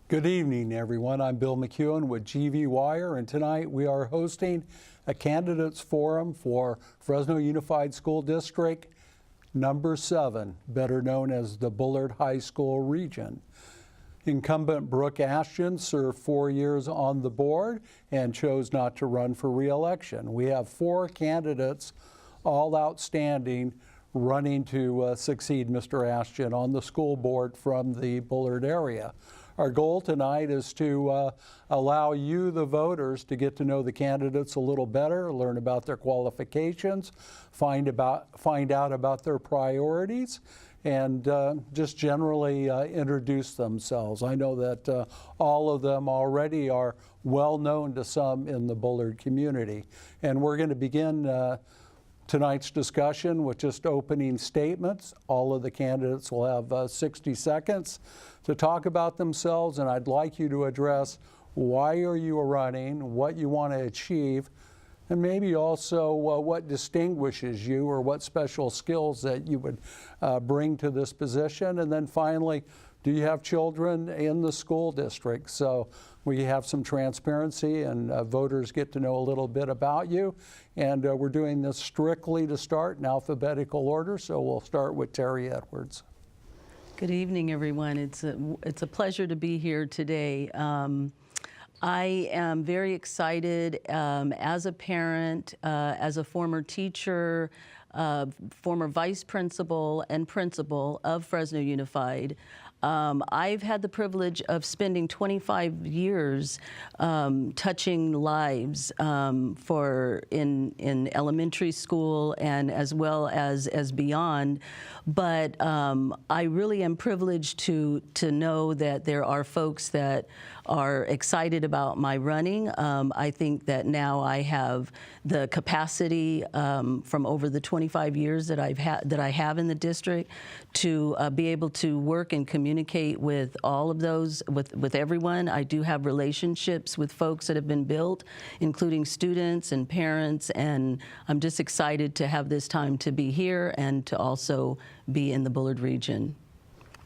Good evening, everyone. I'm Bill McEwen with GV Wire, and tonight we are hosting a candidates forum for Fresno Unified School District number 7, better known as the Bullard High School region. Incumbent Brooke Ashton served 4 years on the board and chose not to run for re-election. We have 4 candidates, all outstanding, running to succeed Mr. Ashton on the school board from the Bullard area. Our goal tonight is to allow you, the voters, to get to know the candidates a little better, learn about their qualifications, find out about their priorities, and just generally introduce themselves. I know that all of them already are well known to some in the Bullard community. And we're going to begin tonight's discussion with just opening statements. All of the candidates will have 60 seconds to talk about themselves, and I'd like you to address why are you running, what you want to achieve, and maybe also what distinguishes you or what special skills that you would bring to this position. And then finally, do you have children in the school district? So we have some transparency and voters get to know a little bit about you. And we're doing this strictly to start in alphabetical order, so we'll start with Terri Edwards. Good evening, everyone. It's a pleasure to be here today. I am very excited as a parent, as a former teacher, former vice principal and principal of Fresno Unified. I've had the privilege of spending 25 years touching lives in elementary school and as well as beyond. But I really am privileged to know that there are folks that are excited about my running. I think that now I have the capacity from over the 25 years that I have in the district to be able to work and communicate with all of those, with everyone. I do have relationships with folks that have been built, including students and parents, and I'm just excited to have this time to be here and to also be in the Bullard region.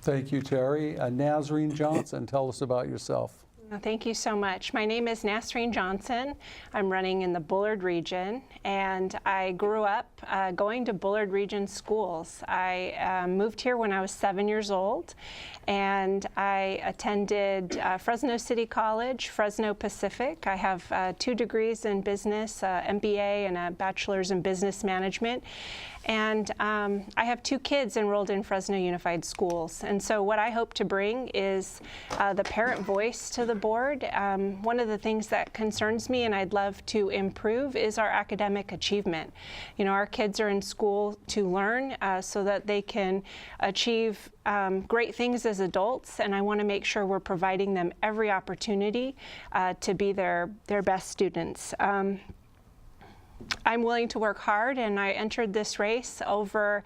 Thank you, Terri. Nasreen Johnson, tell us about yourself. Thank you so much. My name is Nasreen Johnson. I'm running in the Bullard region, and I grew up going to Bullard region schools. I moved here when I was 7 years old, and I attended Fresno City College, Fresno Pacific. I have 2 degrees in business, MBA and a bachelor's in business management. And I have 2 kids enrolled in Fresno Unified Schools. And so what I hope to bring is the parent voice to the board. One of the things that concerns me and I'd love to improve is our academic achievement. You know, our kids are in school to learn so that they can achieve great things as adults, and I want to make sure we're providing them every opportunity to be their best students. I'm willing to work hard, and I entered this race over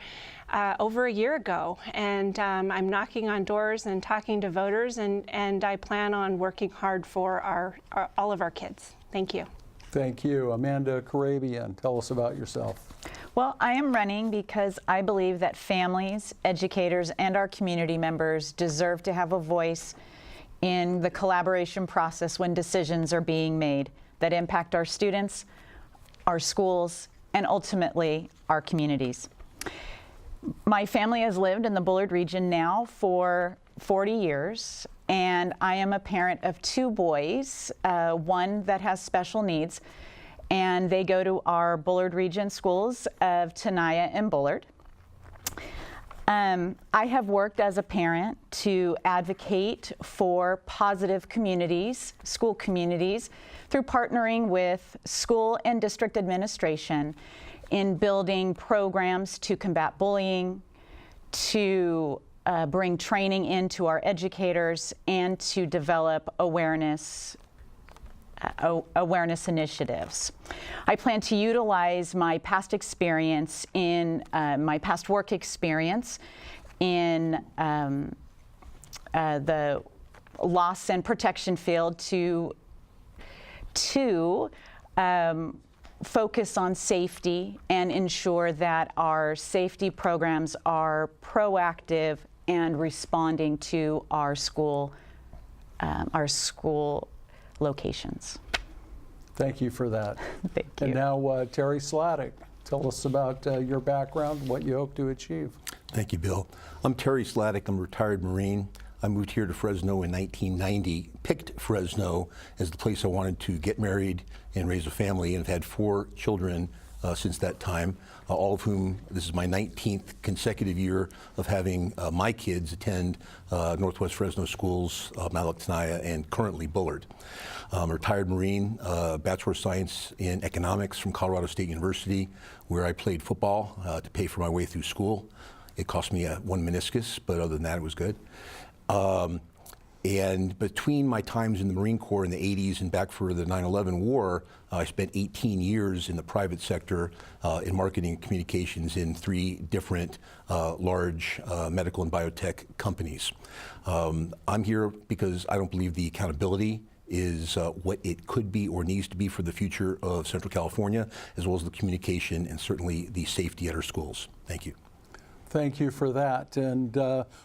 a year ago, and I'm knocking on doors and talking to voters, and I plan on working hard for all of our kids. Thank you. Thank you. Amanda Karabian, tell us about yourself. Well, I am running because I believe that families, educators, and our community members deserve to have a voice in the collaboration process when decisions are being made that impact our students, our schools, and ultimately our communities. My family has lived in the Bullard region now for 40 years, and I am a parent of 2 boys, one that has special needs, and they go to our Bullard region schools of Tenaya and Bullard. I have worked as a parent to advocate for positive communities, school communities, through partnering with school and district administration in building programs to combat bullying, to bring training into our educators, and to develop awareness initiatives. I plan to utilize my past experience in my past work experience in the loss and protection field to focus on safety and ensure that our safety programs are proactive and responding to our school our school locations. Thank you for that. Thank you. And now, Terry Slatic, tell us about your background, what you hope to achieve. Thank you, Bill. I'm Terry Slatic. I'm a retired Marine. I moved here to Fresno in 1990, picked Fresno as the place I wanted to get married and raise a family, and have had 4 children since that time, all of whom, this is my 19th consecutive year of having my kids attend Northwest Fresno schools, Malik Tenaya, and currently Bullard. I'm a retired Marine, Bachelor of Science in Economics from Colorado State University, where I played football to pay for my way through school. It cost me 1 meniscus, but other than that, it was good. And between my times in the Marine Corps in the 80s and back for the 9/11 war, I spent 18 years in the private sector in marketing and communications in 3 different large medical and biotech companies. I'm here because I don't believe the accountability is what it could be or needs to be for the future of Central California, as well as the communication and certainly the safety at our schools. Thank you. Thank you for that. And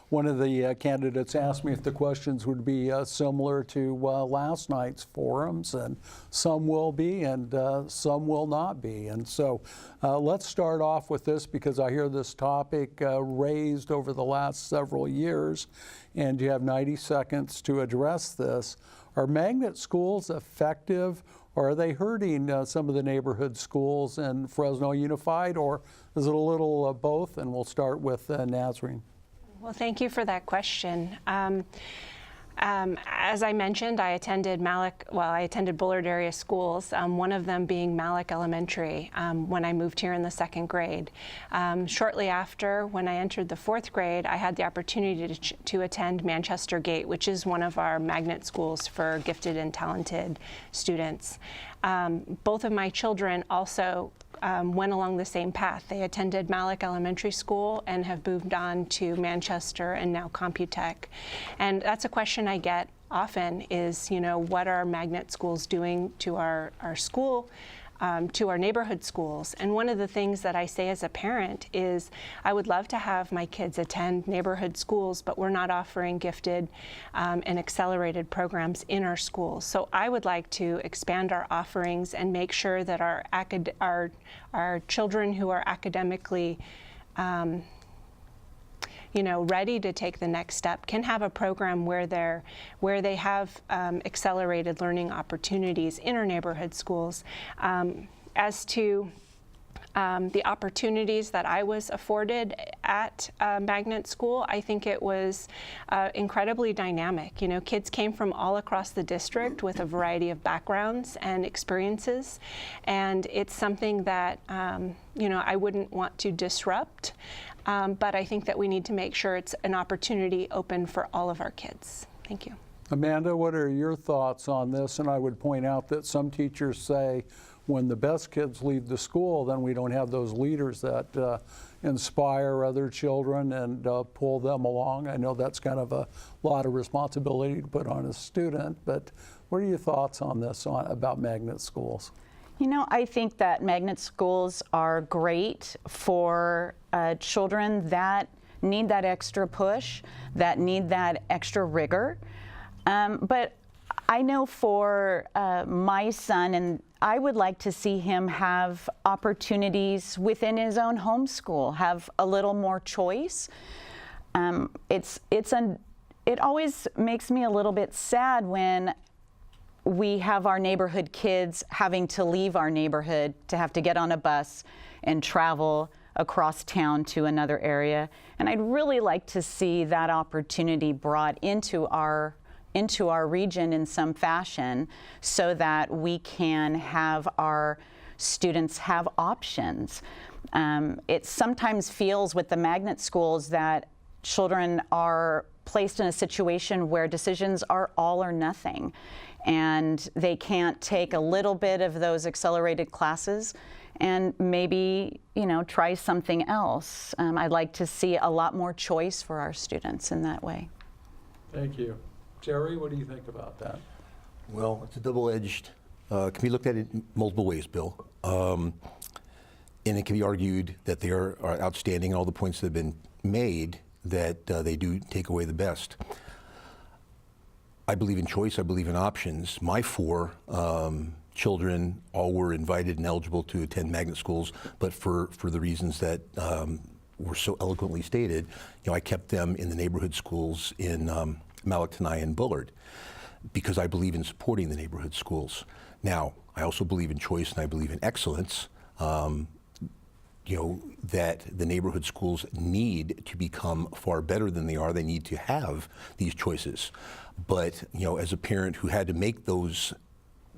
one of the candidates asked me if the questions would be similar to last night's forums, and some will be and some will not be. And so let's start off with this, because I hear this topic raised over the last several years, and you have 90 seconds to address this. Are magnet schools effective, or are they hurting some of the neighborhood schools in Fresno Unified, or is it a little of both? And we'll start with Nasreen. Well, thank you for that question. As I mentioned, I attended Bullard area schools, one of them being Malik Elementary, when I moved here in the 2nd grade. Shortly after, when I entered the 4th grade, I had the opportunity to attend Manchester Gate, which is one of our magnet schools for gifted and talented students. Both of my children also went along the same path. They attended Malik Elementary School and have moved on to Manchester and now Computech. And that's a question I get often is, what are magnet schools doing to our school, to our neighborhood schools? And one of the things that I say as a parent is I would love to have my kids attend neighborhood schools, but we're not offering gifted and accelerated programs in our schools. So I would like to expand our offerings and make sure that our children who are academically ready to take the next step can have a program where they have accelerated learning opportunities in our neighborhood schools. As to the opportunities that I was afforded at magnet school, I think it was incredibly dynamic. Kids came from all across the district with a variety of backgrounds and experiences, and it's something that I wouldn't want to disrupt, but I think that we need to make sure it's an opportunity open for all of our kids. Thank you. Amanda, what are your thoughts on this? And I would point out that some teachers say when the best kids leave the school, then we don't have those leaders that inspire other children and pull them along. I know that's kind of a lot of responsibility to put on a student, but what are your thoughts on this, about magnet schools? I think that magnet schools are great for children that need that extra push, that need that extra rigor. But I know for my son, and I would like to see him have opportunities within his own homeschool, have a little more choice. It always makes me a little bit sad when we have our neighborhood kids having to leave our neighborhood to have to get on a bus and travel across town to another area. And I'd really like to see that opportunity brought into our region in some fashion, so that we can have our students have options. It sometimes feels with the magnet schools that children are placed in a situation where decisions are all or nothing, and they can't take a little bit of those accelerated classes and maybe, try something else. I'd like to see a lot more choice for our students in that way. Thank you. Terry, what do you think about that? Well, it's a double-edged, can be looked at in multiple ways, Bill. And it can be argued that they are outstanding, and all the points that have been made, that they do take away the best. I believe in choice. I believe in options. My four children all were invited and eligible to attend magnet schools, but for the reasons that were so eloquently stated, I kept them in the neighborhood schools in Malaktanai and Bullard because I believe in supporting the neighborhood schools. Now, I also believe in choice and I believe in excellence. That the neighborhood schools need to become far better than they are. They need to have these choices. But, as a parent who had to make those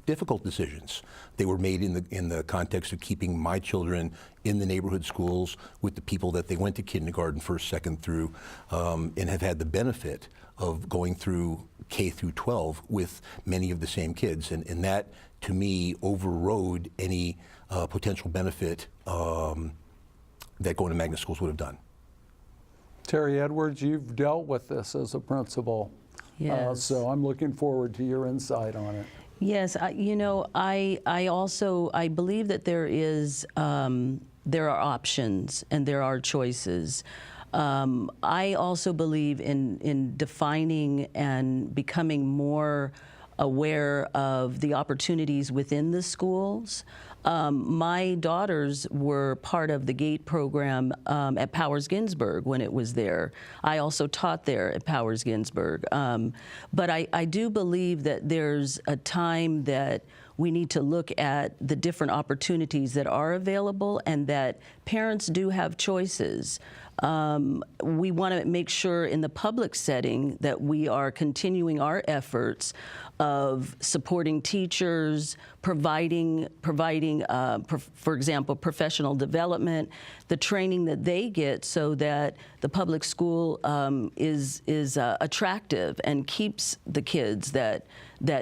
difficult decisions, they were made in the context of keeping my children in the neighborhood schools with the people that they went to kindergarten, first, second through, and have had the benefit of going through K through 12 with many of the same kids. And that, to me, overrode any potential benefit that going to magnet schools would have done. Terri Edwards, you've dealt with this as a principal. Yes. So I'm looking forward to your insight on it. Yes, I believe that there are options and there are choices. I also believe in defining and becoming more aware of the opportunities within the schools. My daughters were part of the GATE program at Powers Ginsburg when it was there. I also taught there at Powers Ginsburg. But I do believe that there's a time that we need to look at the different opportunities that are available and that parents do have choices. We want to make sure in the public setting that we are continuing our efforts of supporting teachers, providing, for example, professional development, the training that they get so that the public school is attractive and keeps the kids that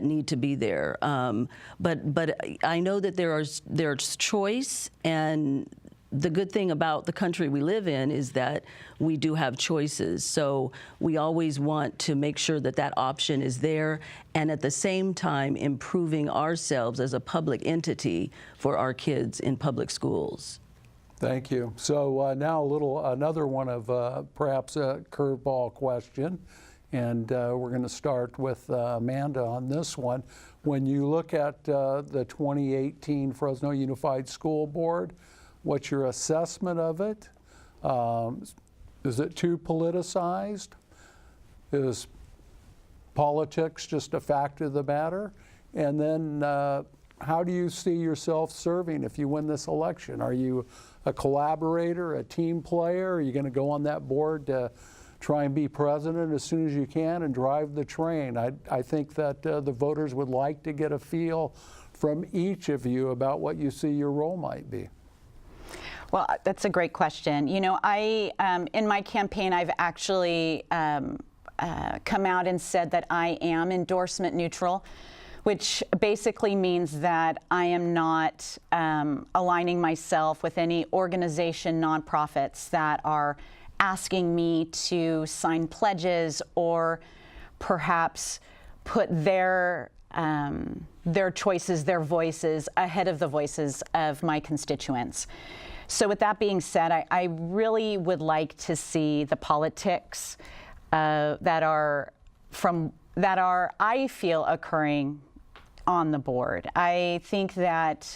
need to be there. But I know that there's choice, and the good thing about the country we live in is that we do have choices. So we always want to make sure that that option is there, and at the same time improving ourselves as a public entity for our kids in public schools. Thank you. So now another one of perhaps a curveball question, and we're going to start with Amanda on this one. When you look at the 2018 Fresno Unified School Board, what's your assessment of it? Is it too politicized? Is politics just a fact of the matter? And then how do you see yourself serving if you win this election? Are you a collaborator, a team player? Are you going to go on that board to try and be president as soon as you can and drive the train? I think that the voters would like to get a feel from each of you about what you see your role might be. Well, that's a great question. I in my campaign, I've actually come out and said that I am endorsement neutral, which basically means that I am not aligning myself with any organization, nonprofits that are asking me to sign pledges or perhaps put their choices, their voices ahead of the voices of my constituents. So with that being said, I really would like to see the politics that are, I feel, occurring on the board. I think that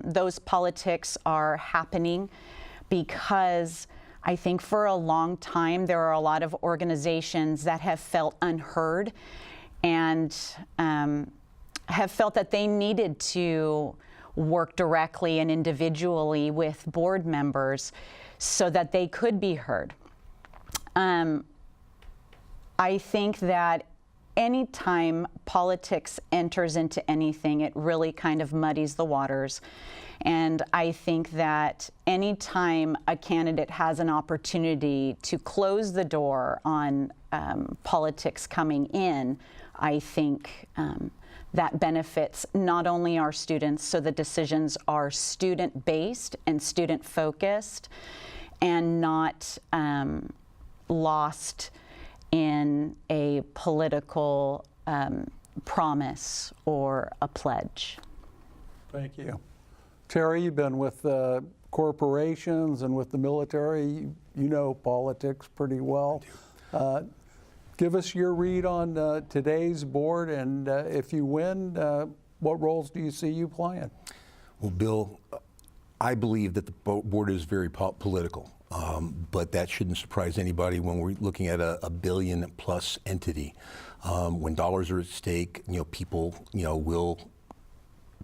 those politics are happening because I think for a long time there are a lot of organizations that have felt unheard and have felt that they needed to work directly and individually with board members so that they could be heard. I think that anytime politics enters into anything, it really kind of muddies the waters. And I think that anytime a candidate has an opportunity to close the door on politics coming in, I think that benefits not only our students, so the decisions are student-based and student-focused and not lost in a political promise or a pledge. Thank you. Terri, you've been with corporations and with the military. You know politics pretty well. Give us your read on today's board, and if you win, what roles do you see you playing? Well, Bill, I believe that the board is very political, but that shouldn't surprise anybody when we're looking at a billion-plus entity. When dollars are at stake, people, will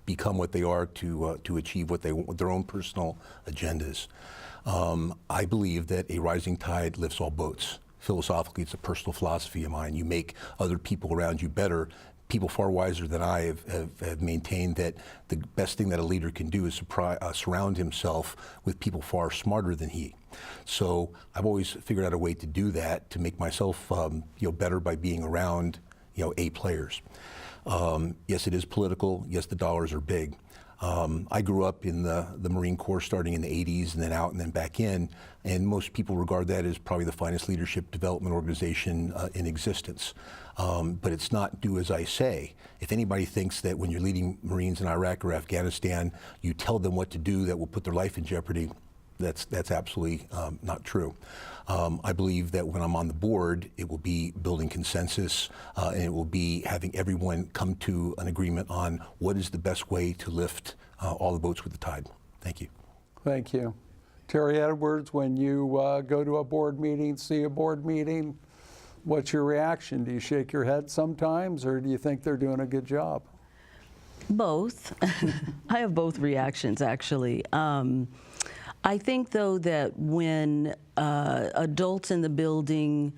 become what they are to achieve what they want, their own personal agendas. I believe that a rising tide lifts all boats. Philosophically, it's a personal philosophy of mine. You make other people around you better. People far wiser than I have maintained that the best thing that a leader can do is surround himself with people far smarter than he. So I've always figured out a way to do that, to make myself better by being around A players. Yes, it is political. Yes, the dollars are big. I grew up in the Marine Corps starting in the 80s and then out and then back in, and most people regard that as probably the finest leadership development organization in existence. But it's not do as I say. If anybody thinks that when you're leading Marines in Iraq or Afghanistan, you tell them what to do that will put their life in jeopardy, that's absolutely not true. I believe that when I'm on the board, it will be building consensus, and it will be having everyone come to an agreement on what is the best way to lift all the boats with the tide. Thank you. Thank you. Terri Edwards, when you go to a board meeting, see a board meeting, what's your reaction? Do you shake your head sometimes, or do you think they're doing a good job? Both. I have both reactions, actually. I think, though, that when adults in the building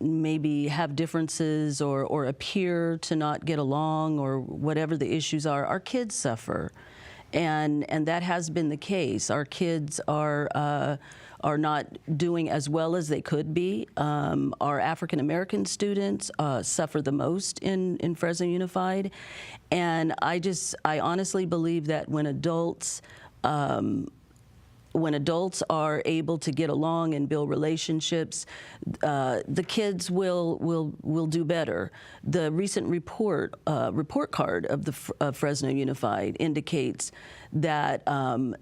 maybe have differences or appear to not get along or whatever the issues are, our kids suffer. And that has been the case. Our kids are not doing as well as they could be. Our African American students suffer the most in Fresno Unified. And I honestly believe that when adults are able to get along and build relationships, the kids will do better. The recent report card of Fresno Unified indicates that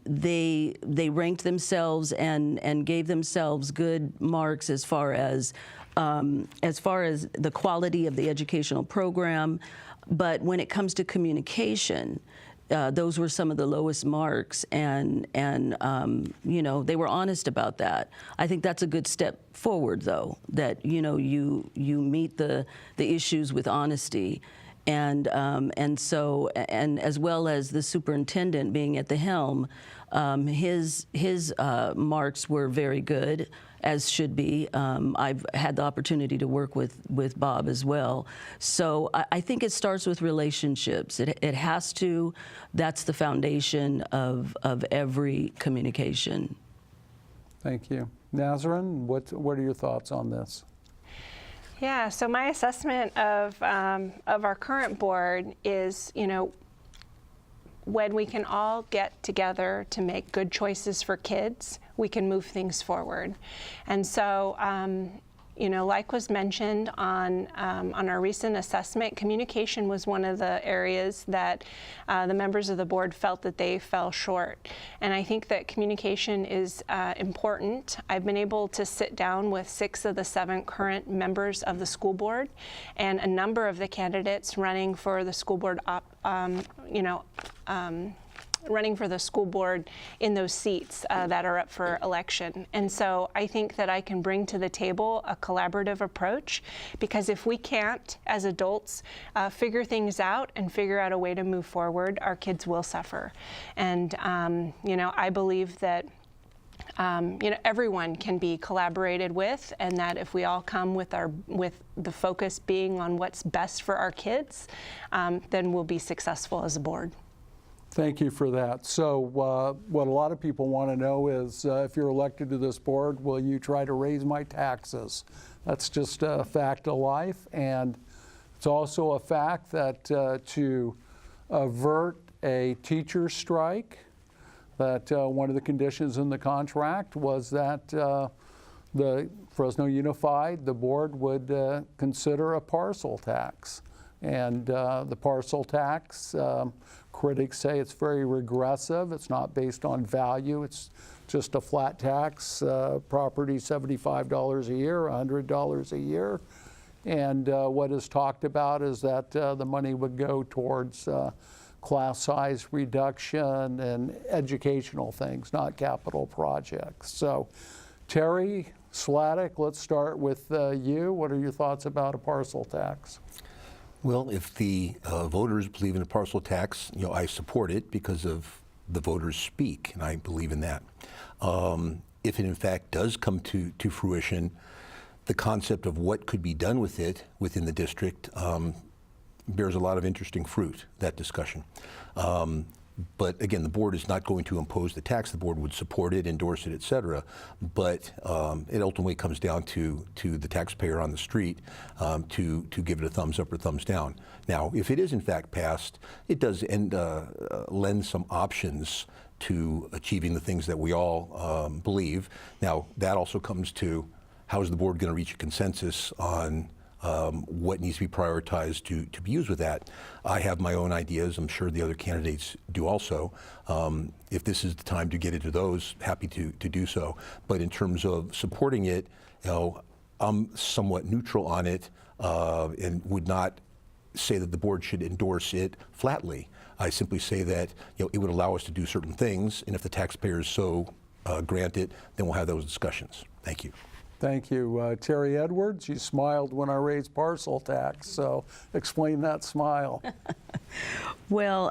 they ranked themselves and gave themselves good marks as far as the quality of the educational program. But when it comes to communication, those were some of the lowest marks, and they were honest about that. I think that's a good step forward, though, that you meet the issues with honesty, and as well as the superintendent being at the helm, his marks were very good, as should be. I've had the opportunity to work with Bob as well. So I think it starts with relationships. It has to. That's the foundation of every communication. Thank you. Nasreen, what are your thoughts on this? Yeah, so my assessment of our current board is, when we can all get together to make good choices for kids, we can move things forward. And so, like was mentioned on our recent assessment, communication was one of the areas that the members of the board felt that they fell short. And I think that communication is important. I've been able to sit down with 6 of the 7 current members of the school board and a number of the candidates running for the school board running for the school board in those seats that are up for election. And so I think that I can bring to the table a collaborative approach, because if we can't, as adults, figure things out and figure out a way to move forward, our kids will suffer. And, I believe that everyone can be collaborated with, and that if we all come with the focus being on what's best for our kids, then we'll be successful as a board. Thank you for that. So what a lot of people want to know is, if you're elected to this board, will you try to raise my taxes? That's just a fact of life, and it's also a fact that to avert a teacher strike, that one of the conditions in the contract was that the Fresno Unified, the board would consider a parcel tax. And the parcel tax, critics say it's very regressive. It's not based on value. It's just a flat tax, property $75 a year, $100 a year. And what is talked about is that the money would go towards class size reduction and educational things, not capital projects. So, Terry Slatic, let's start with you. What are your thoughts about a parcel tax? Well, if the voters believe in a parcel tax, I support it because of the voters speak, and I believe in that. If it in fact does come to fruition, the concept of what could be done with it within the district bears a lot of interesting fruit, that discussion. But again, the board is not going to impose the tax. The board would support it, endorse it, et cetera. But it ultimately comes down to the taxpayer on the street to give it a thumbs up or thumbs down. Now, if it is in fact passed, it does lend some options to achieving the things that we all believe. Now, that also comes to how is the board going to reach a consensus on what needs to be prioritized to be used with that. I have my own ideas. I'm sure the other candidates do also. If this is the time to get into those, happy to do so. But in terms of supporting it, I'm somewhat neutral on it and would not say that the board should endorse it flatly. I simply say that it would allow us to do certain things, and if the taxpayers so grant it, then we'll have those discussions. Thank you. Thank you. Terri Edwards, you smiled when I raised parcel tax, so explain that smile. Well,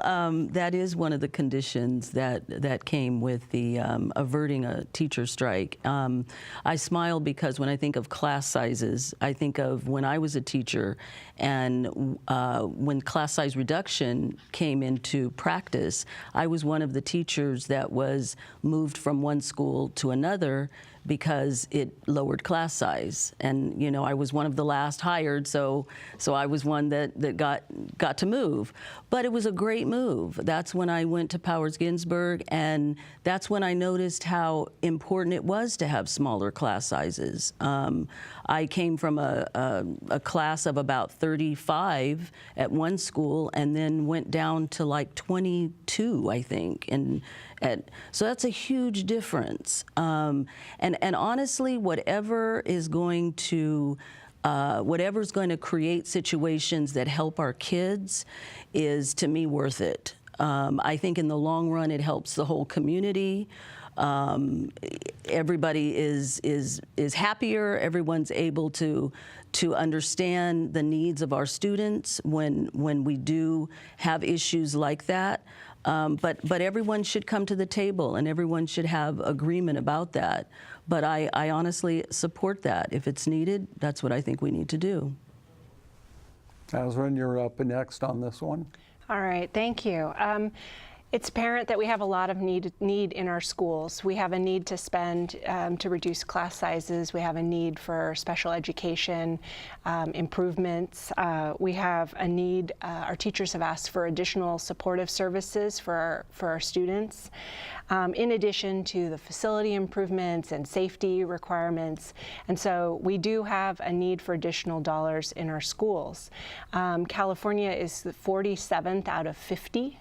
that is one of the conditions that came with the averting a teacher strike. I smile because when I think of class sizes, I think of when I was a teacher and when class size reduction came into practice, I was one of the teachers that was moved from one school to another because it lowered class size. And, I was one of the last hired, so I was one that got to move. But it was a great move. That's when I went to Powers Ginsburg, and that's when I noticed how important it was to have smaller class sizes. I came from a class of about 35 at one school and then went down to like 22, I think. So that's a huge difference. And honestly, whatever's going to create situations that help our kids is, to me, worth it. I think in the long run, it helps the whole community. Everybody is happier. Everyone's able to understand the needs of our students when we do have issues like that. But everyone should come to the table, and everyone should have agreement about that. But I honestly support that. If it's needed, that's what I think we need to do. Nasreen, you're up next on this one. All right, thank you. It's apparent that we have a lot of need in our schools. We have a need to spend to reduce class sizes. We have a need for special education improvements. We have a need, our teachers have asked for additional supportive services for our students, in addition to the facility improvements and safety requirements. And so we do have a need for additional dollars in our schools. California is the 47th out of 50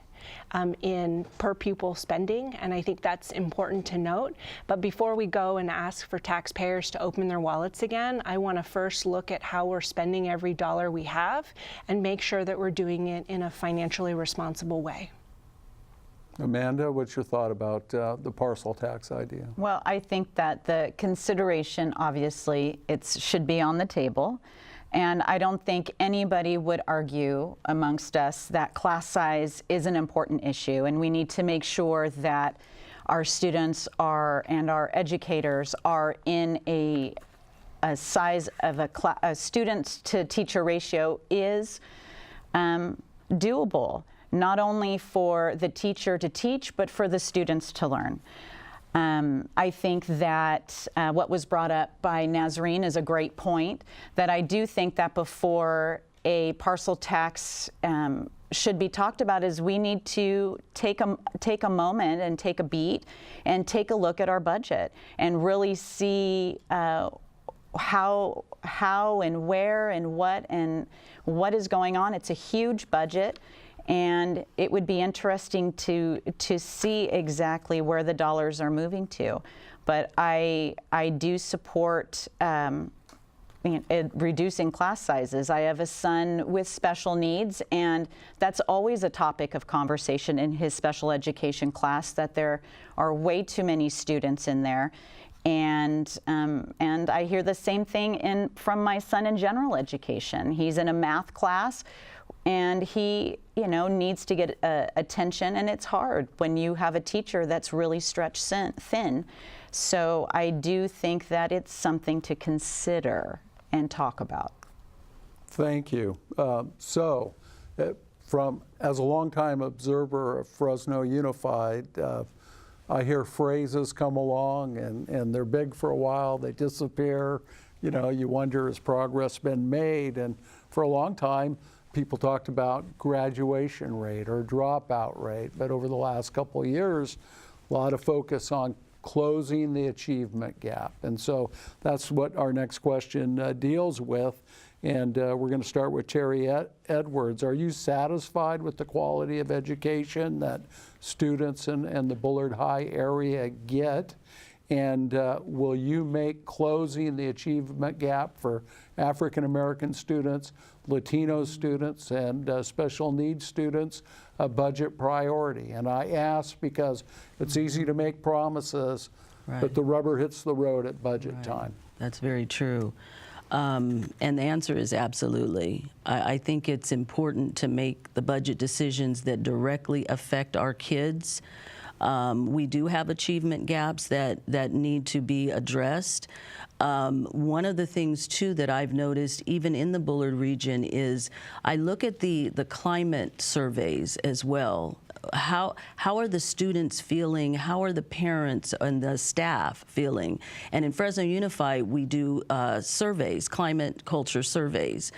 in per pupil spending, and I think that's important to note. But before we go and ask for taxpayers to open their wallets again, I want to first look at how we're spending every dollar we have and make sure that we're doing it in a financially responsible way. Amanda, what's your thought about the parcel tax idea? Well, I think that the consideration, obviously, should be on the table. And I don't think anybody would argue amongst us that class size is an important issue, and we need to make sure that our students and our educators are in a size of a students to teacher ratio is doable, not only for the teacher to teach, but for the students to learn. I think that what was brought up by Nasreen is a great point, that I do think that before a parcel tax should be talked about is we need to take a moment and take a beat and take a look at our budget and really see how and where and what is going on. It's a huge budget. And it would be interesting to see exactly where the dollars are moving to. But I do support reducing class sizes. I have a son with special needs, and that's always a topic of conversation in his special education class, that there are way too many students in there. And I hear the same thing from my son in general education. He's in a math class, and he, needs to get attention, and it's hard when you have a teacher that's really stretched thin. So I do think that it's something to consider and talk about. Thank you. As a longtime observer of Fresno Unified, I hear phrases come along and they're big for a while, they disappear. You wonder, has progress been made? And for a long time, people talked about graduation rate or dropout rate. But over the last couple of years, a lot of focus on closing the achievement gap. And so that's what our next question deals with. And we're going to start with Terri Edwards. Are you satisfied with the quality of education that students in the Bullard High area get? And will you make closing the achievement gap for African American students, Latino students, and special needs students a budget priority? And I ask because it's easy to make promises, but the rubber hits the road at budget time. That's very true. And the answer is absolutely. I think it's important to make the budget decisions that directly affect our kids. We do have achievement gaps that need to be addressed. One of the things, too, that I've noticed, even in the Bullard region, is I look at the climate surveys as well. How are the students feeling? How are the parents and the staff feeling? And in Fresno Unified, we do surveys, climate culture surveys.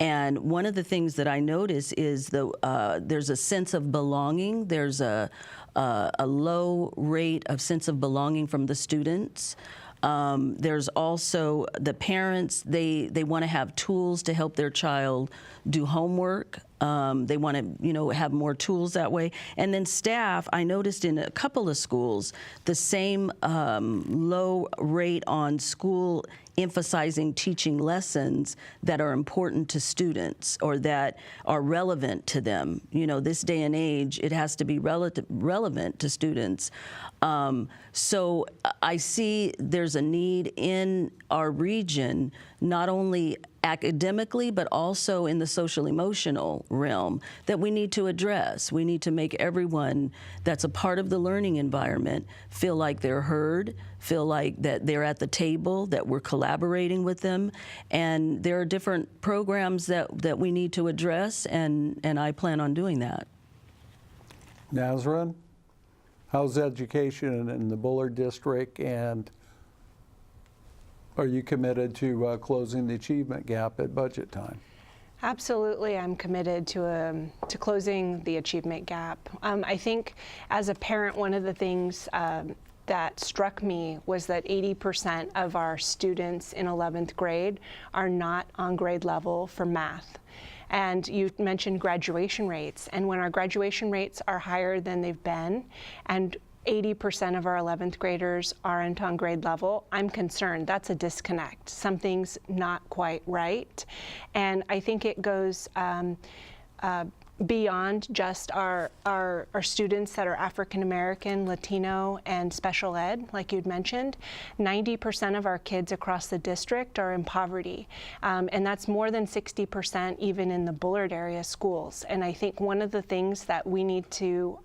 And one of the things that I notice is there's a sense of belonging. There's a low rate of sense of belonging from the students. There's also the parents, they want to have tools to help their child do homework. They want to, have more tools that way. And then staff, I noticed in a couple of schools, the same low rate on school emphasizing teaching lessons that are important to students or that are relevant to them. This day and age, it has to be relevant to students. So I see there's a need in our region, not only academically, but also in the social emotional realm that we need to address. We need to make everyone that's a part of the learning environment feel like they're heard, feel like that they're at the table, that we're collaborating with them. And there are different programs that we need to address, and I plan on doing that. Nasreen, how's education in the Bullard district, and are you committed to closing the achievement gap at budget time? Absolutely, I'm committed to closing the achievement gap. I think as a parent, one of the things that struck me was that 80% of our students in 11th grade are not on grade level for math. And you mentioned graduation rates, and when our graduation rates are higher than they've been, and 80% of our 11th graders aren't on grade level, I'm concerned. That's a disconnect. Something's not quite right. And I think it goes beyond just our students that are African American, Latino, and special ed, like you'd mentioned. 90% of our kids across the district are in poverty, and that's more than 60% even in the Bullard area schools. And I think one of the things that we need to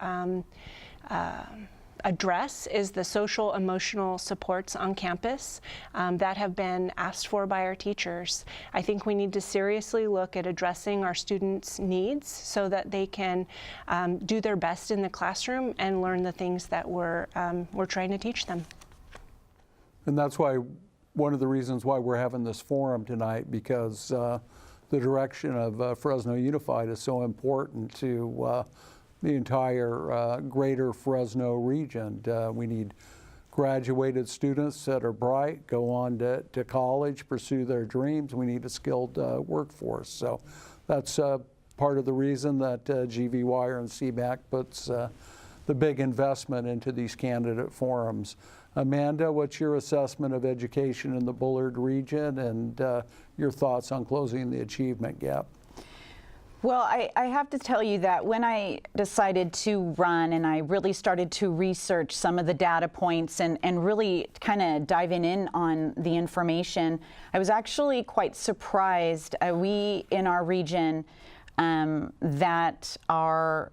address is the social emotional supports on campus that have been asked for by our teachers. I think we need to seriously look at addressing our students' needs so that they can do their best in the classroom and learn the things that we're trying to teach them. And that's why one of the reasons why we're having this forum tonight, because the direction of Fresno Unified is so important to the entire greater Fresno region. We need graduated students that are bright, go on to college, pursue their dreams. We need a skilled workforce. So that's part of the reason that GV Wire and CMAC puts the big investment into these candidate forums. Amanda, what's your assessment of education in the Bullard region and your thoughts on closing the achievement gap? Well, I have to tell you that when I decided to run and I really started to research some of the data points and really kind of diving in on the information, I was actually quite surprised. We in our region that our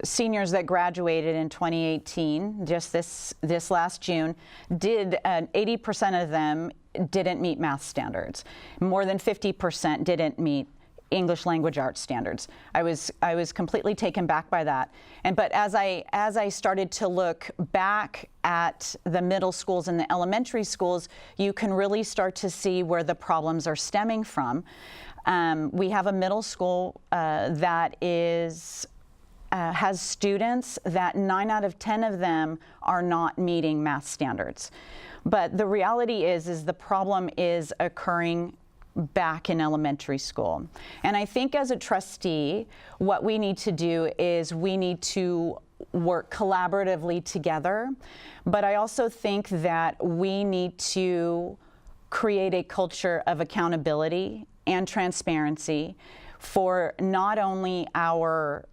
seniors that graduated in 2018, just this last June, 80% of them didn't meet math standards. More than 50% didn't meet English language arts standards. I was completely taken back by that. But as I started to look back at the middle schools and the elementary schools, you can really start to see where the problems are stemming from. We have a middle school that has students that 9 out of 10 of them are not meeting math standards. But the reality is the problem is occurring back in elementary school. And I think as a trustee, what we need to do is we need to work collaboratively together. But I also think that we need to create a culture of accountability and transparency for not only the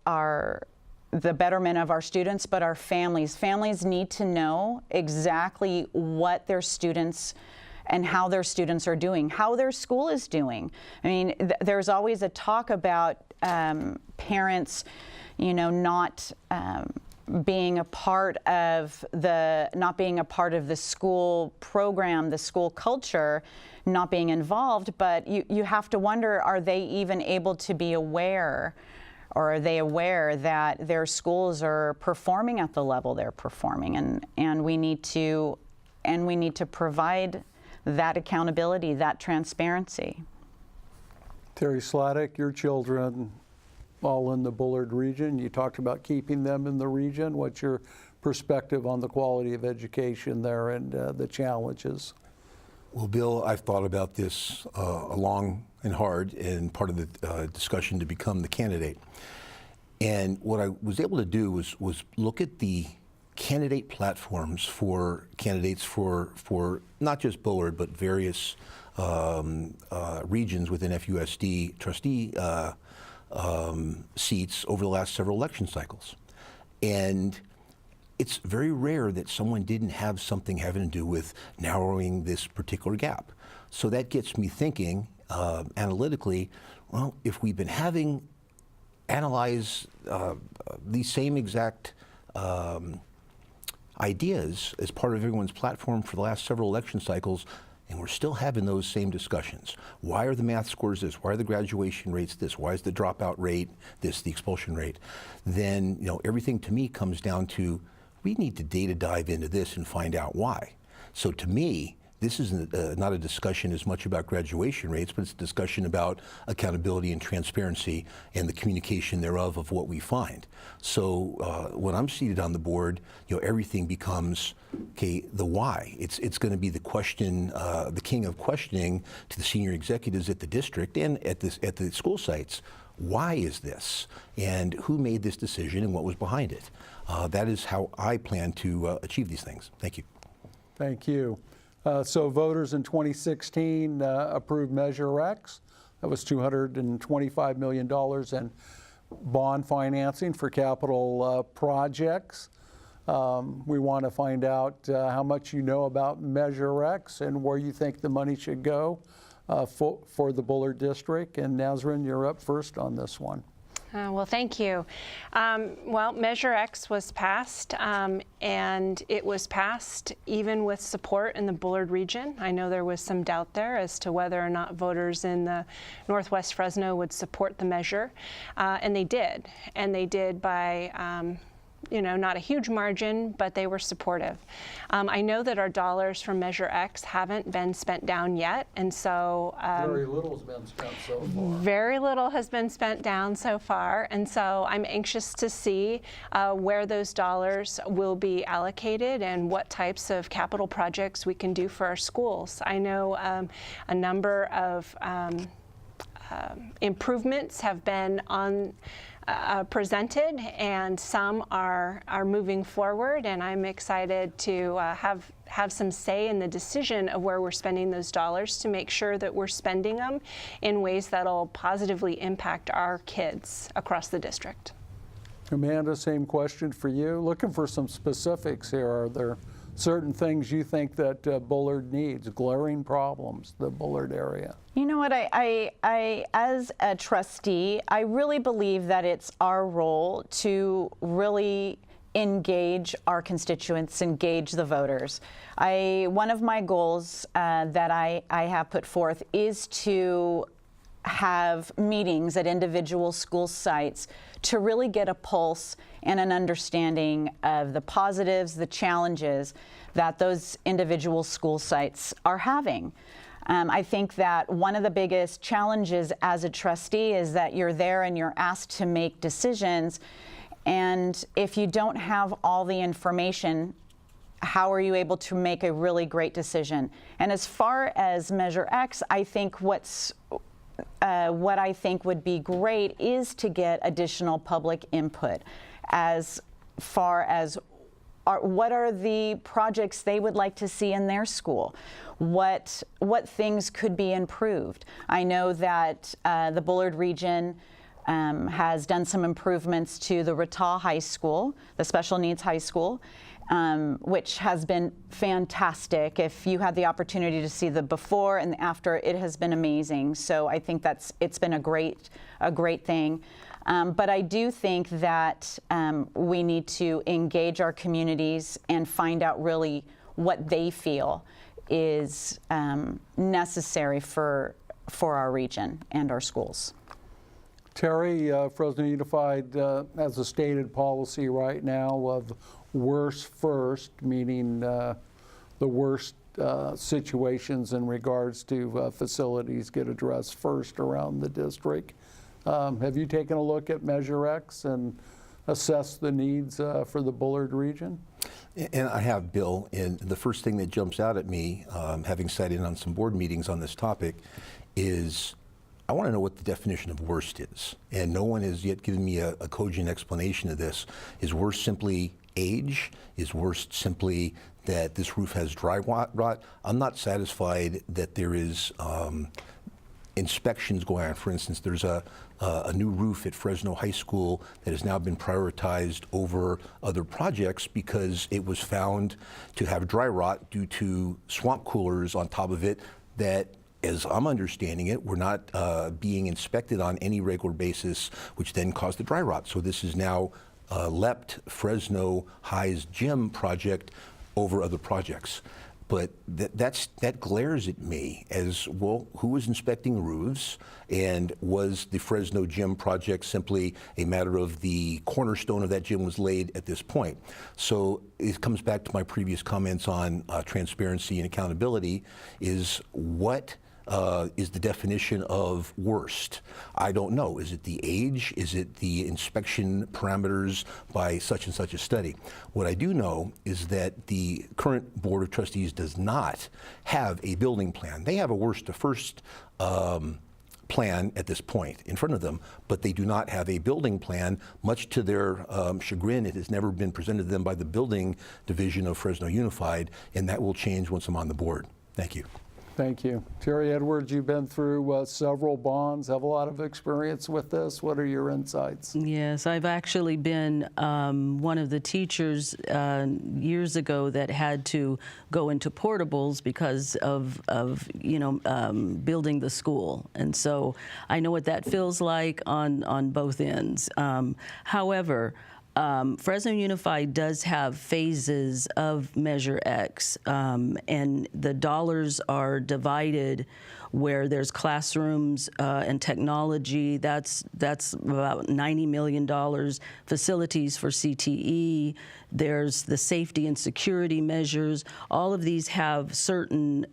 betterment of our students, but our families. Families need to know exactly what their students and how their students are doing, how their school is doing. I mean, there's always a talk about parents, not being a part of the school program, the school culture, not being involved. But you have to wonder, are they even able to be aware, or are they aware that their schools are performing at the level they're performing? And we need to provide that accountability, that transparency. Terry Slatic, your children all in the Bullard region. You talked about keeping them in the region. What's your perspective on the quality of education there and the challenges? Well, Bill, I've thought about this long and hard, and part of the discussion to become the candidate. And what I was able to do was look at the candidate platforms for candidates for not just Bullard, but various regions within FUSD trustee seats over the last several election cycles. And it's very rare that someone didn't have something having to do with narrowing this particular gap. So that gets me thinking analytically, well, if we've been analyze these same exact ideas as part of everyone's platform for the last several election cycles, and we're still having those same discussions. Why are the math scores this? Why are the graduation rates this? Why is the dropout rate this, the expulsion rate? Then, everything to me comes down to, we need to data dive into this and find out why. So to me, this is not a discussion as much about graduation rates, but it's a discussion about accountability and transparency and the communication thereof of what we find. So when I'm seated on the board, everything becomes, okay, the why. It's going to be the question, the king of questioning to the senior executives at the district and at the school sites. Why is this? And who made this decision and what was behind it? That is how I plan to achieve these things. Thank you. Thank you. So voters in 2016 approved Measure X. That was $225 million in bond financing for capital projects. We want to find out how much you know about Measure X and where you think the money should go for the Bullard District. And Nasreen, you're up first on this one. Well, thank you. Well, Measure X was passed, and it was passed even with support in the Bullard region. I know there was some doubt there as to whether or not voters in the Northwest Fresno would support the measure, and they did. And they did by not a huge margin, but they were supportive. I know that our dollars from Measure X haven't been spent down yet, and so very little has been spent so far. Very little has been spent down so far, and so I'm anxious to see where those dollars will be allocated and what types of capital projects we can do for our schools. I know a number of improvements have been presented, and some are moving forward, and I'm excited to have some say in the decision of where we're spending those dollars to make sure that we're spending them in ways that'll positively impact our kids across the district. Amanda, same question for you. Looking for some specifics here. Are there certain things you think that Bullard needs, glaring problems, the Bullard area? You know what, I as a trustee, I really believe that it's our role to really engage our constituents, engage the voters. One of my goals that I have put forth is to have meetings at individual school sites to really get a pulse and an understanding of the positives, the challenges that those individual school sites are having. I think that one of the biggest challenges as a trustee is that you're there and you're asked to make decisions, and if you don't have all the information, how are you able to make a really great decision? And as far as Measure X, I think what I think would be great is to get additional public input as far as what are the projects they would like to see in their school? What things could be improved? I know that the Bullard region has done some improvements to the Rattah High School, the special needs high school, which has been fantastic. If you had the opportunity to see the before and the after, it has been amazing. So I think it's been a great thing. But I do think that we need to engage our communities and find out really what they feel is necessary for our region and our schools. Terri, Fresno Unified has a stated policy right now of worst first, meaning the worst situations in regards to facilities get addressed first around the district. Have you taken a look at Measure X and assessed the needs for the Bullard region? And I have, Bill, and the first thing that jumps out at me, having sat in on some board meetings on this topic, is I want to know what the definition of worst is. And no one has yet given me a cogent explanation of this. Is worst simply age? Is worst simply that this roof has dry rot? I'm not satisfied that there is inspections going on. For instance, there's a new roof at Fresno High School that has now been prioritized over other projects because it was found to have dry rot due to swamp coolers on top of it that, as I'm understanding it, were not being inspected on any regular basis, which then caused the dry rot. So this is now leapt Fresno High's gym project over other projects. But that glares at me as, well, who was inspecting roofs, and was the Fresno gym project simply a matter of the cornerstone of that gym was laid at this point? So it comes back to my previous comments on transparency and accountability, is what is the definition of worst? I don't know. Is it the age? Is it the inspection parameters by such and such a study? What I do know is that the current Board of Trustees does not have a building plan. They have a worst to first plan at this point in front of them, but they do not have a building plan. Much to their chagrin, it has never been presented to them by the building division of Fresno Unified, and that will change once I'm on the board. Thank you. Thank you. Terri Edwards, you've been through several bonds, have a lot of experience with this. What are your insights? Yes, I've actually been one of the teachers years ago that had to go into portables because of building the school. And so I know what that feels like on both ends. However, Fresno Unified does have phases of Measure X, and the dollars are divided where there's classrooms and technology. That's about $90 million. Facilities for CTE. There's the safety and security measures. All of these have certain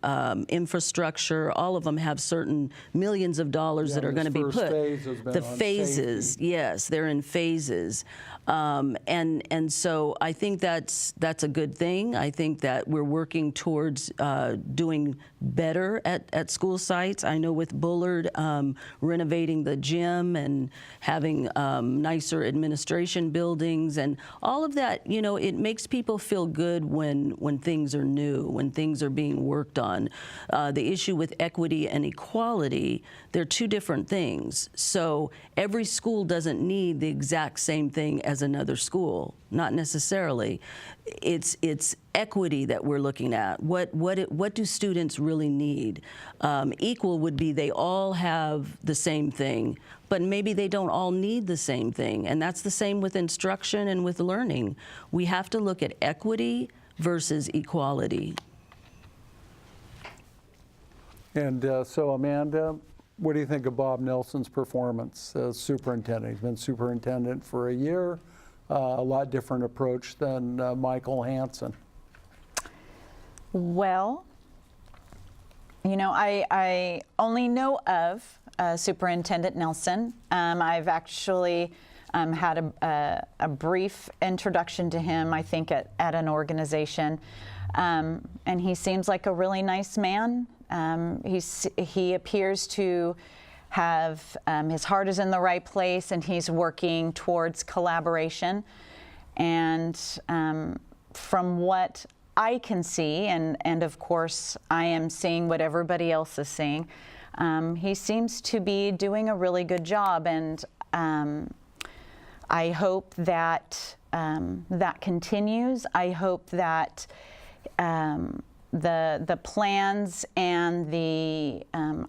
infrastructure. All of them have certain millions of dollars that are going to be put. Phase has been the on phases, safety. yes, they're in phases. And so I think that's a good thing. I think that we're working towards doing better at school sites. I know with Bullard, renovating the gym and having nicer administration buildings and all of that, you know, it makes people feel good when things are new, when things are being worked on. The issue with equity and equality, they're two different things. So every school doesn't need the exact same thing as another school, not necessarily. It's equity that we're looking at. What do students really need? Equal would be they all have the same thing, but maybe they don't all need the same thing. And that's the same with instruction and with learning. We have to look at equity versus equality. And so, Amanda, what do you think of Bob Nelson's performance as superintendent? He's been superintendent for a year, a lot different approach than Michael Hansen. Well, you know, I only know of Superintendent Nelson. I've actually had a brief introduction to him, I think, at an organization. And he seems like a really nice man. He appears to have his heart is in the right place, and he's working towards collaboration. And from what I can see, and of course I am seeing what everybody else is seeing, he seems to be doing a really good job, and I hope that that continues. I hope that the plans and the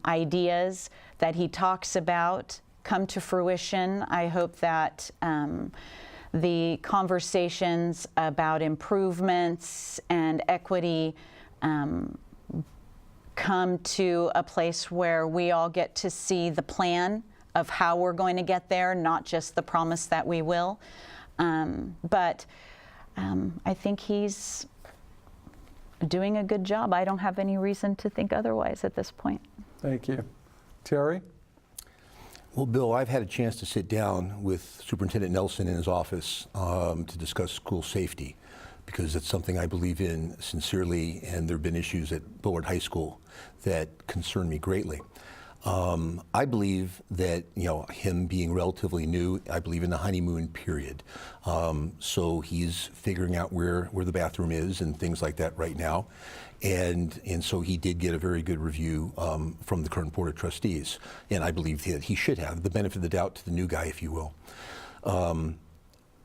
ideas that he talks about come to fruition. I hope that the conversations about improvements and equity come to a place where we all get to see the plan of how we're going to get there, not just the promise that we will. But I think he's doing a good job. I don't have any reason to think otherwise at this point. Thank you. Terry? Well, Bill, I've had a chance to sit down with Superintendent Nelson in his office to discuss school safety, because it's something I believe in sincerely, and there have been issues at Bullard High School that concern me greatly. I believe that, you know, him being relatively new, I believe in the honeymoon period. So he's figuring out where the bathroom is and things like that right now. And so he did get a very good review from the current Board of Trustees. And I believe that he should have the benefit of the doubt to the new guy, if you will.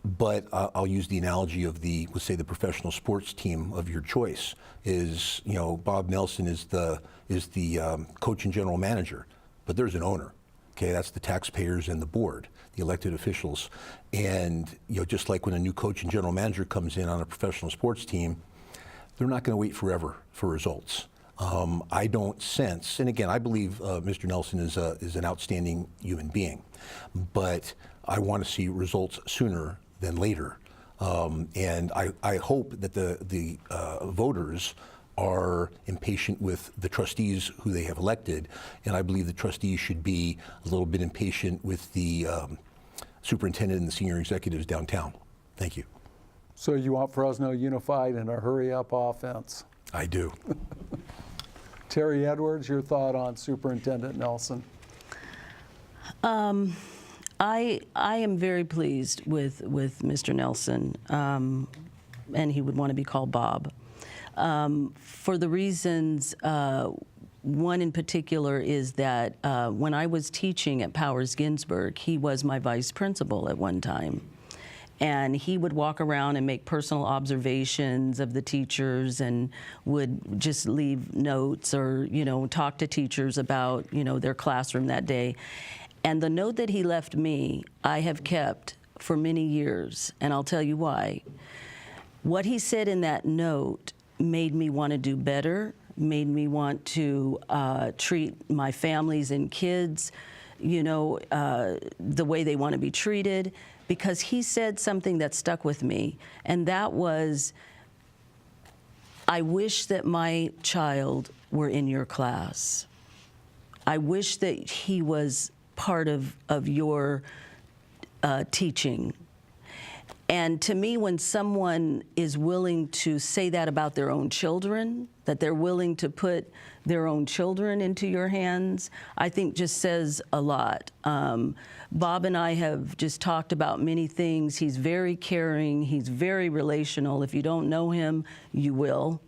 But I'll use the analogy of let's say the professional sports team of your choice is, you know, Bob Nelson is the coach and general manager, but there's an owner. Okay, that's the taxpayers and the board, the elected officials. And, you know, just like when a new coach and general manager comes in on a professional sports team, they're not going to wait forever for results. I don't sense, and again, I believe Mr. Nelson is an outstanding human being, but I want to see results sooner than later. And I hope that the voters are impatient with the trustees who they have elected, and I believe the trustees should be a little bit impatient with the superintendent and the senior executives downtown. Thank you. So you want Fresno Unified in a hurry-up offense? I do. Terri Edwards, your thought on Superintendent Nelson? I am very pleased with Mr. Nelson, and he would want to be called Bob. For the reasons, one in particular is that when I was teaching at Powers Ginsburg, he was my vice principal at one time. And he would walk around and make personal observations of the teachers and would just leave notes or, you know, talk to teachers about, you know, their classroom that day. And the note that he left me, I have kept for many years, and I'll tell you why. What he said in that note made me want to do better, made me want to treat my families and kids, you know, the way they want to be treated, because he said something that stuck with me, and that was, I wish that my child were in your class. I wish that he was part of your teaching. And to me, when someone is willing to say that about their own children, that they're willing to put their own children into your hands, I think just says a lot. Bob and I have just talked about many things. He's very caring. He's very relational. If you don't know him, you will,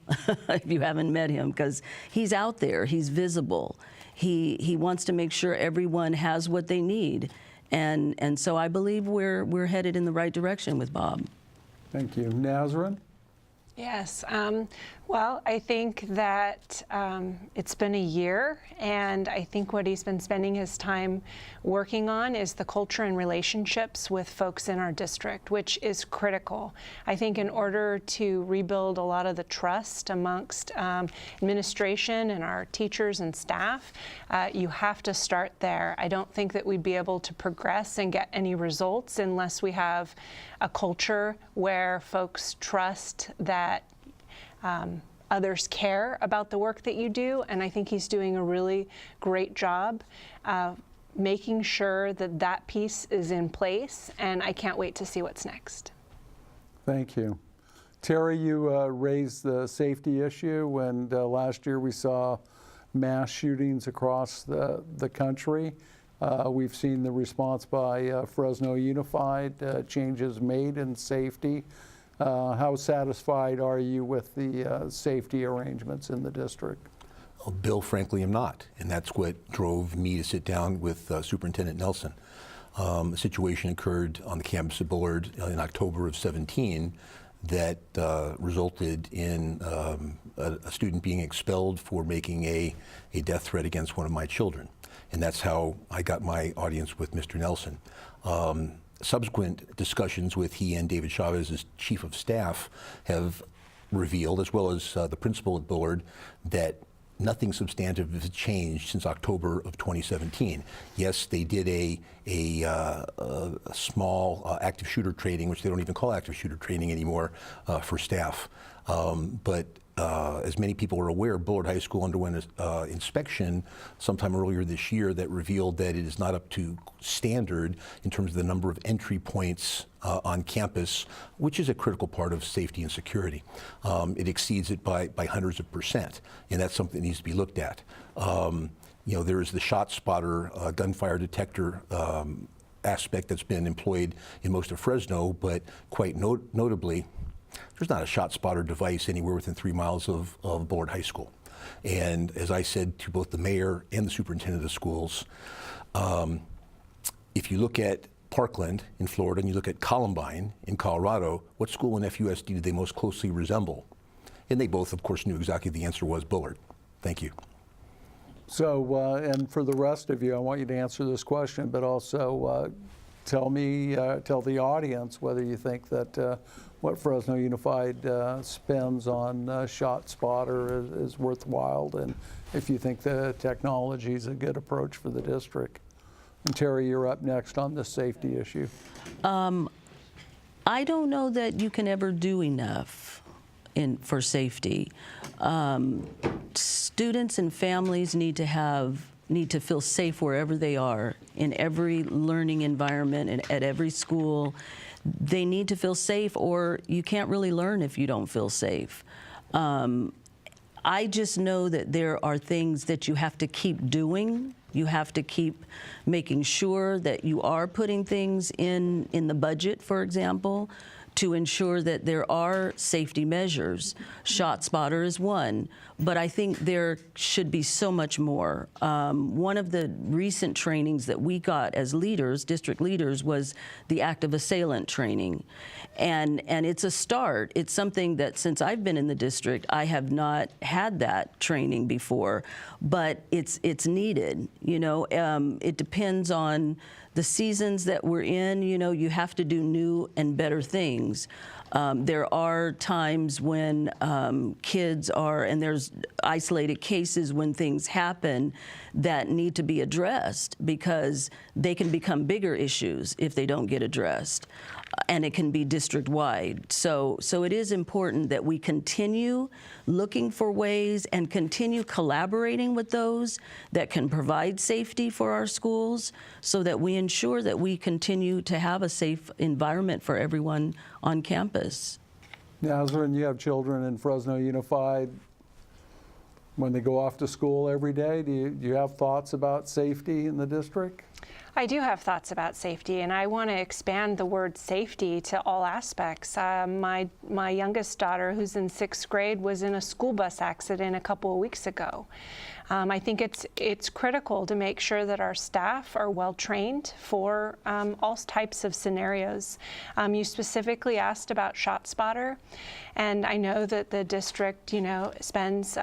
if you haven't met him, because he's out there. He's visible. He wants to make sure everyone has what they need. And so I believe we're headed in the right direction with Bob. Thank you. Nasreen? Yes. Well, I think that it's been a year, and I think what he's been spending his time working on is the culture and relationships with folks in our district, which is critical. I think in order to rebuild a lot of the trust amongst administration and our teachers and staff, you have to start there. I don't think that we'd be able to progress and get any results unless we have a culture where folks trust that others care about the work that you do, and I think he's doing a really great job making sure that that piece is in place, and I can't wait to see what's next. Thank you. Terry, you raised the safety issue, and last year we saw mass shootings across the country. We've seen the response by Fresno Unified, changes made in safety. How satisfied are you with the safety arrangements in the district? Well, Bill, frankly, I'm not, and that's what drove me to sit down with Superintendent Nelson. A situation occurred on the campus of Bullard in October of 17 that resulted in a student being expelled for making a death threat against one of my children. And that's how I got my audience with Mr. Nelson. Subsequent discussions with he and David Chavez as chief of staff have revealed, as well as the principal at Bullard, that nothing substantive has changed since October of 2017. Yes, they did a small active shooter training, which they don't even call active shooter training anymore, for staff. But as many people are aware, Bullard High School underwent an inspection sometime earlier this year that revealed that it is not up to standard in terms of the number of entry points on campus, which is a critical part of safety and security. It exceeds it by hundreds of %, and that's something that needs to be looked at. You know, there is the shot spotter gunfire detector aspect that's been employed in most of Fresno, but quite notably, there's not a shot spotter device anywhere within 3 miles of Bullard High School. And as I said to both the mayor and the superintendent of schools, if you look at Parkland in Florida and you look at Columbine in Colorado, what school in FUSD do they most closely resemble? And they both, of course, knew exactly the answer was Bullard. Thank you. So, and for the rest of you, I want you to answer this question, but also tell the audience whether you think that what Fresno Unified spends on Shot Spotter is worthwhile, and if you think the technology is a good approach for the district. And Terry, you're up next on this safety issue. I don't know that you can ever do enough for safety. Students and families need to feel safe wherever they are, in every learning environment and at every school. They need to feel safe, or you can't really learn if you don't feel safe. I just know that there are things that you have to keep doing. You have to keep making sure that you are putting things in the budget, for example, to ensure that there are safety measures. Shot spotter is one, but I think there should be so much more. One of the recent trainings that we got as leaders, district leaders, was the active assailant training. And it's a start. It's something that since I've been in the district, I have not had that training before, but it's needed. You know, it depends on the seasons that we're in. You know, you have to do new and better things. There are times when kids are, and there's isolated cases when things happen that need to be addressed because they can become bigger issues if they don't get addressed. And it can be district-wide. So it is important that we continue looking for ways and continue collaborating with those that can provide safety for our schools so that we ensure that we continue to have a safe environment for everyone on campus. Nasreen, you have children in Fresno Unified. When they go off to school every day, do you have thoughts about safety in the district? I do have thoughts about safety, and I want to expand the word safety to all aspects. My youngest daughter, who's in 6th grade, was in a school bus accident a couple of weeks ago. I think it's critical to make sure that our staff are well trained for all types of scenarios. You specifically asked about ShotSpotter, and I know that the district, spends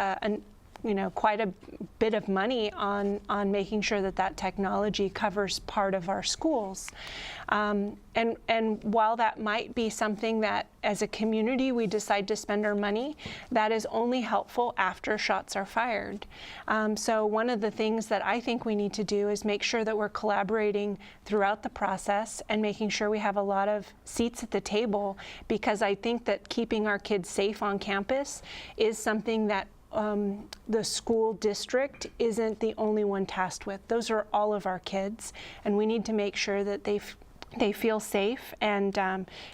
quite a bit of money on making sure that technology covers part of our schools. And while that might be something that as a community we decide to spend our money, that is only helpful after shots are fired. So one of the things that I think we need to do is make sure that we're collaborating throughout the process and making sure we have a lot of seats at the table, because I think that keeping our kids safe on campus is something that the school district isn't the only one tasked with. Those are all of our kids, and we need to make sure that they feel safe. And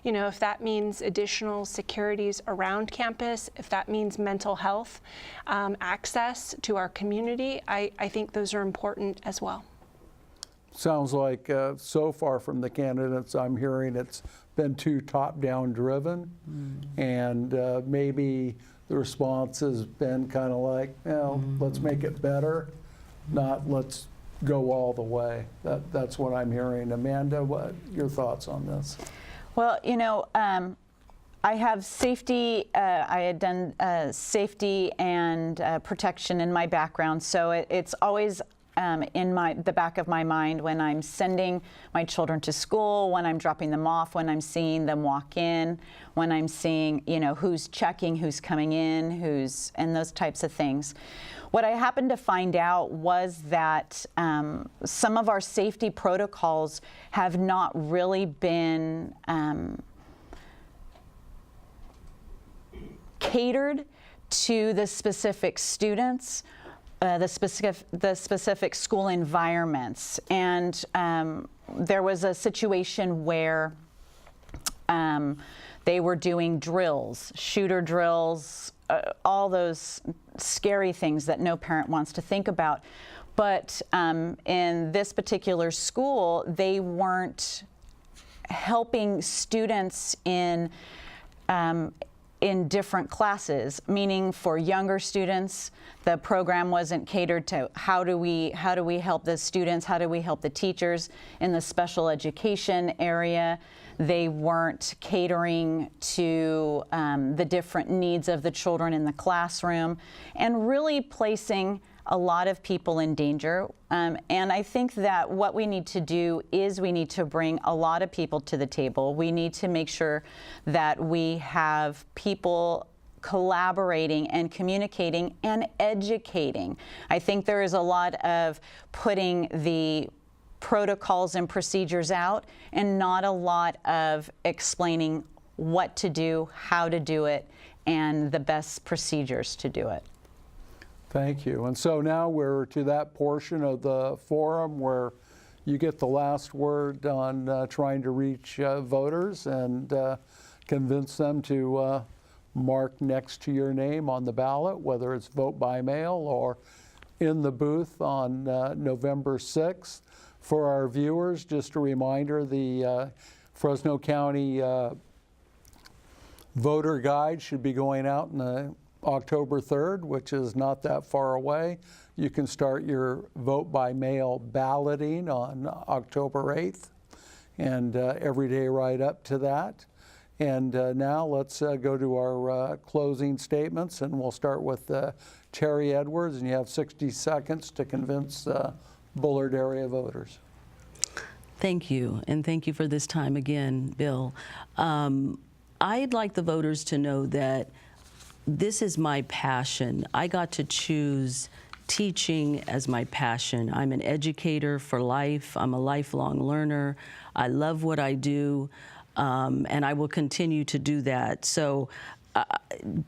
if that means additional securities around campus, if that means mental health access to our community, I think those are important as well. Sounds like so far from the candidates I'm hearing it's been too top-down driven, and maybe the response has been kind of like, let's make it better, not let's go all the way. That's what I'm hearing. Amanda, what your thoughts on this? Well, I have safety, I had done safety and protection in my background, so it's always in the back of my mind when I'm sending my children to school, when I'm dropping them off, when I'm seeing them walk in, when I'm seeing, who's checking, who's coming in, and those types of things. What I happened to find out was that some of our safety protocols have not really been catered to the specific students, the specific school environments. And there was a situation where they were doing drills, shooter drills, all those scary things that no parent wants to think about. But in this particular school, they weren't helping students in different classes, meaning for younger students, the program wasn't catered to how do we help the students, how do we help the teachers. In the special education area, they weren't catering to the different needs of the children in the classroom, and really placing a lot of people in danger. And I think that what we need to do is we need to bring a lot of people to the table. We need to make sure that we have people collaborating and communicating and educating. I think there is a lot of putting the protocols and procedures out and not a lot of explaining what to do, how to do it, and the best procedures to do it. Thank you. And so now we're to that portion of the forum where you get the last word on trying to reach voters and convince them to mark next to your name on the ballot, whether it's vote by mail or in the booth on November 6th. For our viewers, just a reminder, the Fresno County voter guide should be going out on October 3rd, which is not that far away. You can start your vote by mail balloting on October 8th and every day right up to that. And now let's go to our closing statements, and we'll start with Terri Edwards, and you have 60 seconds to convince Bullard area voters. Thank you, and thank you for this time again, Bill. I'd like the voters to know that this is my passion. I got to choose teaching as my passion. I'm an educator for life. I'm a lifelong learner. I love what I do, and I will continue to do that. So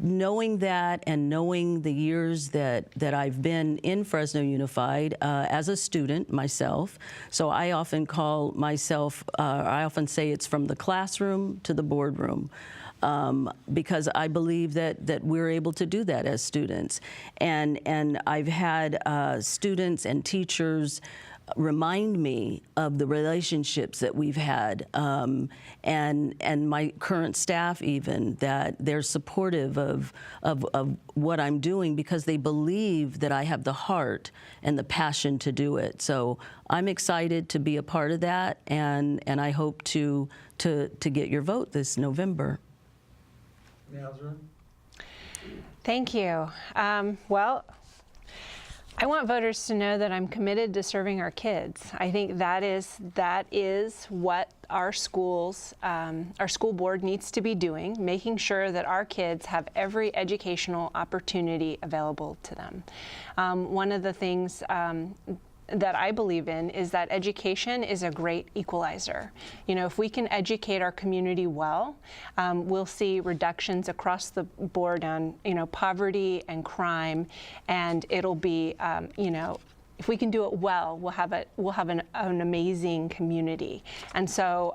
knowing that and knowing the years that I've been in Fresno Unified as a student myself, so I often call myself, I often say it's from the classroom to the boardroom. Because I believe that we're able to do that as students. And I've had students and teachers remind me of the relationships that we've had, and my current staff even, that they're supportive of what I'm doing because they believe that I have the heart and the passion to do it. So I'm excited to be a part of that, and I hope to get your vote this November. Nasreen? Thank you. Well, I want voters to know that I'm committed to serving our kids. I think that is what our schools, our school board needs to be doing, making sure that our kids have every educational opportunity available to them. One of the things that I believe in is that education is a great equalizer. You know, if we can educate our community well, we'll see reductions across the board on, you know, poverty and crime, and it'll be, you know, if we can do it well, we'll have an amazing community. And so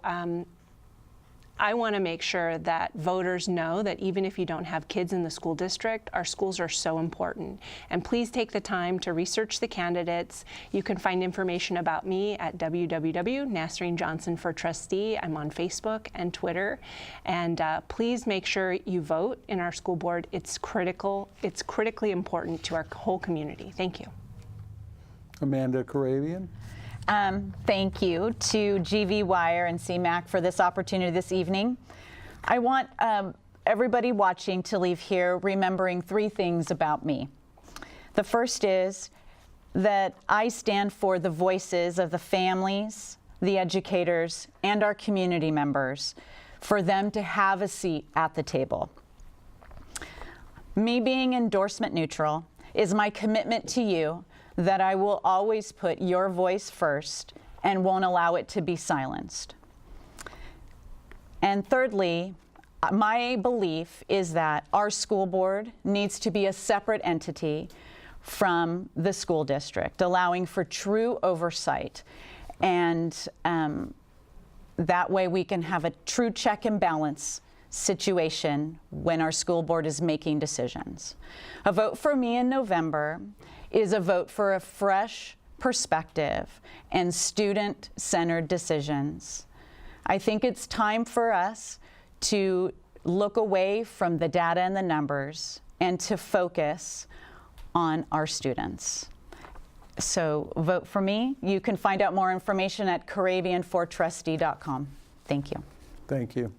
I want to make sure that voters know that even if you don't have kids in the school district, our schools are so important. And please take the time to research the candidates. You can find information about me at www.Nasreen Johnson for Trustee. I'm on Facebook and Twitter. And please make sure you vote in our school board. It's critical. It's critically important to our whole community. Thank you. Amanda Karabian? Thank you to GV Wire and CMAC for this opportunity this evening. I want everybody watching to leave here remembering three things about me. The first is that I stand for the voices of the families, the educators, and our community members, for them to have a seat at the table. Me being endorsement neutral is my commitment to you that I will always put your voice first and won't allow it to be silenced. And thirdly, my belief is that our school board needs to be a separate entity from the school district, allowing for true oversight. And that way we can have a true check and balance situation when our school board is making decisions. A vote for me in November is a vote for a fresh perspective and student-centered decisions. I think it's time for us to look away from the data and the numbers and to focus on our students. So vote for me. You can find out more information at Karabianfortrustee.com. Thank you. Thank you.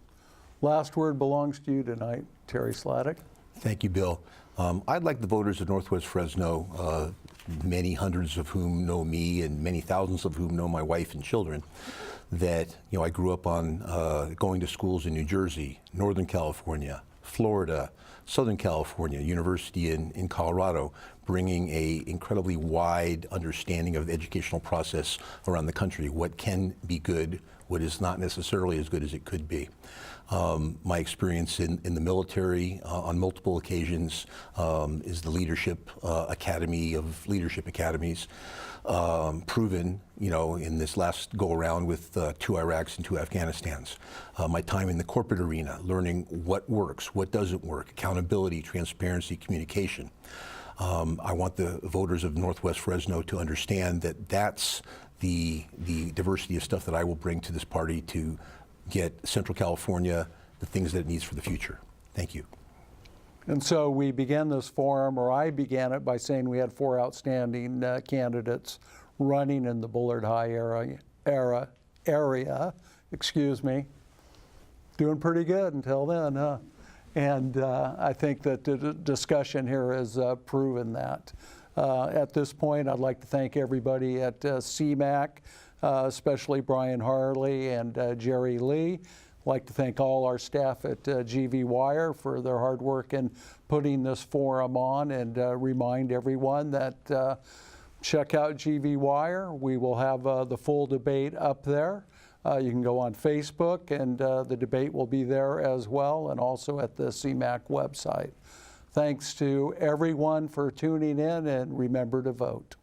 Last word belongs to you tonight, Terry Slatic. Thank you, Bill. I'd like the voters of Northwest Fresno, many hundreds of whom know me and many thousands of whom know my wife and children, that, you know, I grew up on going to schools in New Jersey, Northern California, Florida, Southern California, university in Colorado, bringing a incredibly wide understanding of the educational process around the country, what can be good, what is not necessarily as good as it could be. My experience in the military on multiple occasions is the Leadership Academy of Leadership Academies, proven, you know, in this last go-around with 2 Iraqs and 2 Afghanistans. My time in the corporate arena, learning what works, what doesn't work, accountability, transparency, communication. I want the voters of Northwest Fresno to understand that that's the diversity of stuff that I will bring to this party to get Central California the things that it needs for the future. Thank you. And so we began this forum, or I began it by saying we had 4 outstanding candidates running in the Bullard High area. Excuse me. Doing pretty good until then, huh? And I think that the discussion here has proven that. At this point, I'd like to thank everybody at CMAC, especially Brian Harley and Jerry Lee. like to thank all our staff at GV Wire for their hard work in putting this forum on, and remind everyone that check out GV Wire. We will have the full debate up there. You can go on Facebook, and the debate will be there as well, and also at the CMAC website. Thanks to everyone for tuning in, and remember to vote.